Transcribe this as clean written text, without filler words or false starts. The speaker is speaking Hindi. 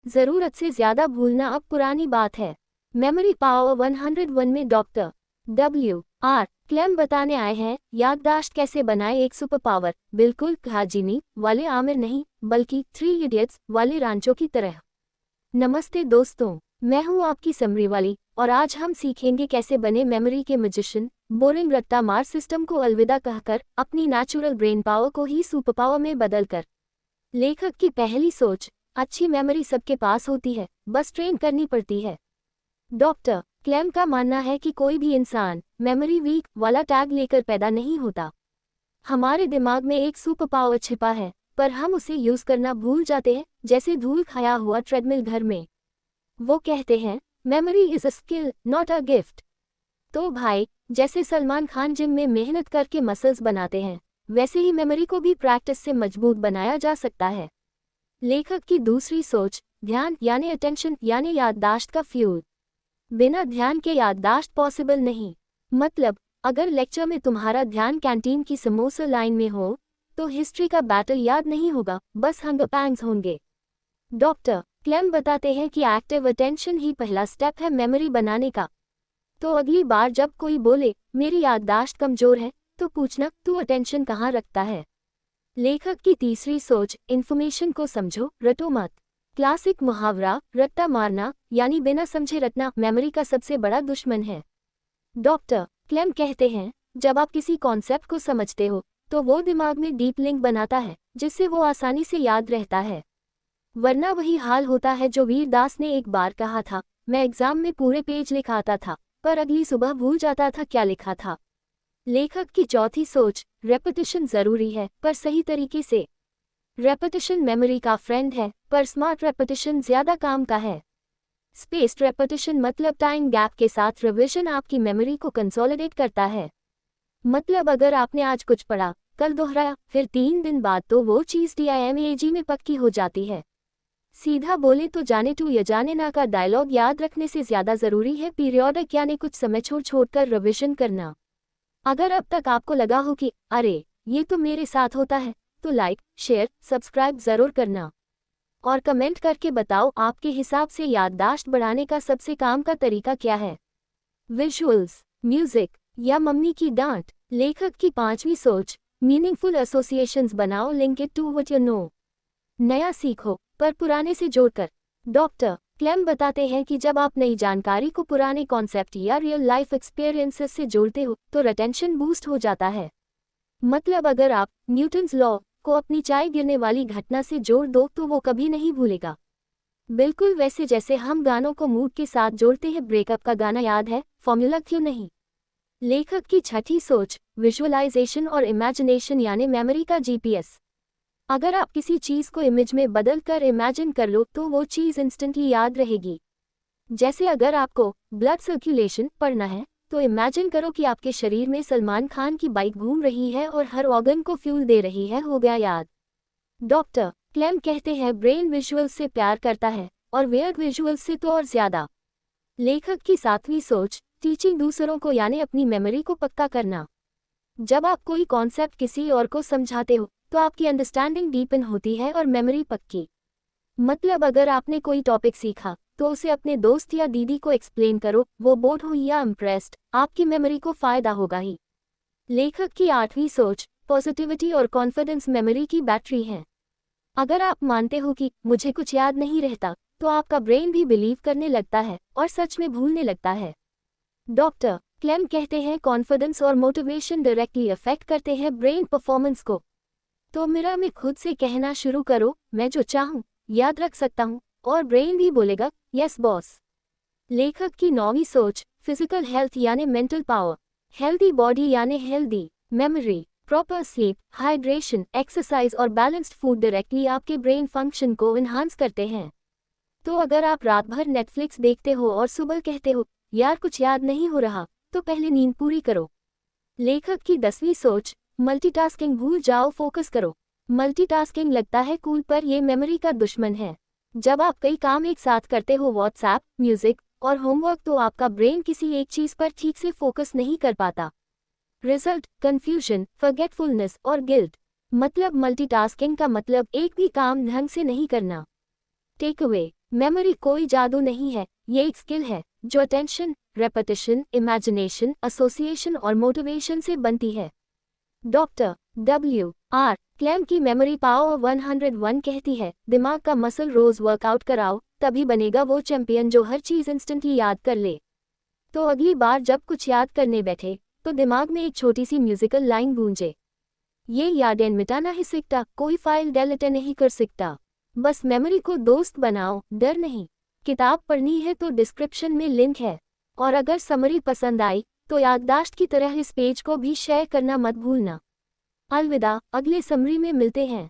जरूरत से ज्यादा भूलना अब पुरानी बात है। मेमोरी पावर 101 में डॉक्टर W.R. क्लेम बताने आए हैं, याददाश्त कैसे बनाए एक सुपर पावर। बिल्कुल कहाजिनी वाले आमिर नहीं, बल्कि 3 इडियट्स वाले रांचो की तरह। नमस्ते दोस्तों, मैं हूं आपकी समरी वाली, और आज हम सीखेंगे कैसे बने मेमोरी के मैजिशियन। बोरिंग रट्टा मार सिस्टम को अलविदा कहकर अपनी नेचुरल ब्रेन पावर को ही सुपर पावर में बदलकर। लेखक की पहली सोच, अच्छी मेमोरी सबके पास होती है, बस ट्रेन करनी पड़ती है। डॉक्टर क्लेम का मानना है कि कोई भी इंसान मेमोरी वीक वाला टैग लेकर पैदा नहीं होता। हमारे दिमाग में एक सुपर पावर छिपा है, पर हम उसे यूज करना भूल जाते हैं, जैसे धूल खाया हुआ ट्रेडमिल घर में। वो कहते हैं, memory is a skill not a gift. तो भाई, जैसे सलमान खान जिम में मेहनत करके मसल्स बनाते हैं, वैसे ही मेमोरी को भी प्रैक्टिस से मजबूत बनाया जा सकता है। लेखक की दूसरी सोच, ध्यान यानी अटेंशन यानी याददाश्त का फ्यूल। बिना ध्यान के याददाश्त पॉसिबल नहीं। मतलब, अगर लेक्चर में तुम्हारा ध्यान कैंटीन की समोसा लाइन में हो, तो हिस्ट्री का बैटल याद नहीं होगा, बस हंगर पैंग्स होंगे। डॉक्टर क्लेम बताते हैं कि एक्टिव अटेंशन ही पहला स्टेप है मेमोरी बनाने का। तो अगली बार जब कोई बोले मेरी याददाश्त कमजोर है, तो पूछना तू अटेंशन कहाँ रखता है। लेखक की तीसरी सोच, इन्फॉर्मेशन को समझो, रटो मत। क्लासिक मुहावरा, रट्टा मारना यानी बिना समझे रटना मेमोरी का सबसे बड़ा दुश्मन है। डॉक्टर क्लेम कहते हैं, जब आप किसी कॉन्सेप्ट को समझते हो, तो वो दिमाग में डीप लिंक बनाता है, जिससे वो आसानी से याद रहता है। वरना वही हाल होता है जो वीर दास ने एक बार कहा था, मैं एग्जाम में पूरे पेज लिखा आता था, पर अगली सुबह भूल जाता था क्या लिखा था। लेखक की चौथी सोच, रेपिटिशन जरूरी है, पर सही तरीके से। रेपिटिशन मेमोरी का फ्रेंड है, पर स्मार्ट रेपिटिशन ज्यादा काम का है। स्पेस्ड रेपिटिशन मतलब टाइम गैप के साथ रिविजन आपकी मेमोरी को कंसोलिडेट करता है। मतलब अगर आपने आज कुछ पढ़ा, कल दोहराया, फिर 3 दिन बाद, तो वो चीज DIMAG में पक्की हो जाती है। सीधा बोले तो जाने टू या जाने ना का डायलॉग याद रखने से ज्यादा जरूरी है पीरियोडिक यानी कुछ समय छोड़ छोड़कर रिविजन करना। अगर अब तक आपको लगा हो कि अरे ये तो मेरे साथ होता है, तो लाइक, शेयर, सब्सक्राइब जरूर करना। और कमेंट करके बताओ आपके हिसाब से याददाश्त बढ़ाने का सबसे काम का तरीका क्या है। विजुअल्स, म्यूजिक या मम्मी की डांट। लेखक की पांचवी सोच, मीनिंगफुल एसोसिएशंस बनाओ, link it to what you know. नया सीखो, पर पुराने से जोड़कर। डॉक्टर क्लेम बताते हैं कि जब आप नई जानकारी को पुराने कॉन्सेप्ट या रियल लाइफ एक्सपीरियंसेस से जोड़ते हो, तो रिटेंशन बूस्ट हो जाता है। मतलब अगर आप न्यूटन्स लॉ को अपनी चाय गिरने वाली घटना से जोड़ दो, तो वो कभी नहीं भूलेगा। बिल्कुल वैसे जैसे हम गानों को मूड के साथ जोड़ते हैं, ब्रेकअप का गाना याद है, फॉर्मूला क्यों नहीं। लेखक की छठी सोच, विजुअलाइजेशन और इमेजिनेशन यानी मेमोरी का GPS। अगर आप किसी चीज को इमेज में बदल कर इमेजिन कर लो, तो वो चीज इंस्टेंटली याद रहेगी। जैसे अगर आपको ब्लड सर्कुलेशन पढ़ना है, तो इमेजिन करो कि आपके शरीर में सलमान खान की बाइक घूम रही है और हर ऑर्गन को फ्यूल दे रही है, हो गया याद। डॉक्टर क्लेम कहते हैं, ब्रेन विजुअल्स से प्यार करता है, और वेयर्ड विजुअल्स से तो और ज्यादा। लेखक की सातवीं सोच, टीचिंग दूसरों को यानी अपनी मेमोरी को पक्का करना। जब आप कोई कॉन्सेप्ट किसी और को समझाते हो, तो आपकी अंडरस्टैंडिंग डीपन होती है और मेमोरी पक्की। मतलब अगर आपने कोई टॉपिक सीखा, तो उसे अपने दोस्त या दीदी को एक्सप्लेन करो, वो बोर्ड हो या इम्प्रेस्ड, आपकी मेमोरी को फायदा होगा ही। लेखक की आठवीं सोच, पॉजिटिविटी और कॉन्फिडेंस मेमोरी की बैटरी है। अगर आप मानते हो कि मुझे कुछ याद नहीं रहता, तो आपका ब्रेन भी बिलीव करने लगता है और सच में भूलने लगता है। डॉक्टर क्लेम कहते हैं, कॉन्फिडेंस और मोटिवेशन डायरेक्टली अफेक्ट करते हैं ब्रेन परफॉर्मेंस को। तो मिरर में खुद से कहना शुरू करो, मैं जो चाहूँ याद रख सकता हूँ, और ब्रेन भी बोलेगा यस बॉस। लेखक की नौवीं सोच, फिजिकल हेल्थ यानी मेंटल पावर। हेल्दी बॉडी यानी healthy memory. Proper sleep, hydration, exercise और बैलेंस्ड फूड डायरेक्टली आपके ब्रेन फंक्शन को एनहांस करते हैं। तो अगर आप रात भर नेटफ्लिक्स देखते हो और सुबह कहते हो यार कुछ याद नहीं हो रहा, तो पहले नींद पूरी करो। लेखक की 10वीं सोच, मल्टीटास्किंग भूल जाओ, फोकस करो। मल्टीटास्किंग लगता है कूल, पर ये मेमोरी का दुश्मन है। जब आप कई काम एक साथ करते हो, व्हाट्सएप, म्यूजिक और होमवर्क, तो आपका ब्रेन किसी एक चीज पर ठीक से फोकस नहीं कर पाता। रिजल्ट, कंफ्यूजन, फॉरगेटफुलनेस और गिल्ट। मतलब मल्टीटास्किंग का मतलब एक भी काम ढंग से नहीं करना। टेक अवे, मेमोरी कोई जादू नहीं है, ये एक स्किल है जो अटेंशन, रेपिटेशन, इमेजिनेशन, एसोसिएशन और मोटिवेशन से बनती है। Doctor W.R. क्लेम की मेमोरी पावर 101 कहती है, दिमाग का मसल रोज वर्कआउट कराओ, तभी बनेगा वो चैंपियन जो हर चीज इंस्टेंटली याद कर ले। तो अगली बार जब कुछ याद करने बैठे तो दिमाग में एक छोटी सी म्यूजिकल लाइन गूंजे, ये यादें मिटा नहीं सकता, कोई फाइल डिलीट नहीं कर सकता, बस मेमोरी को दोस्त बनाओ, डर नहीं। किताब पढ़नी है तो डिस्क्रिप्शन में लिंक है, और अगर समरी पसंद आई तो याददाश्त की तरह इस पेज को भी शेयर करना मत भूलना। अलविदा, अगले समरी में मिलते हैं।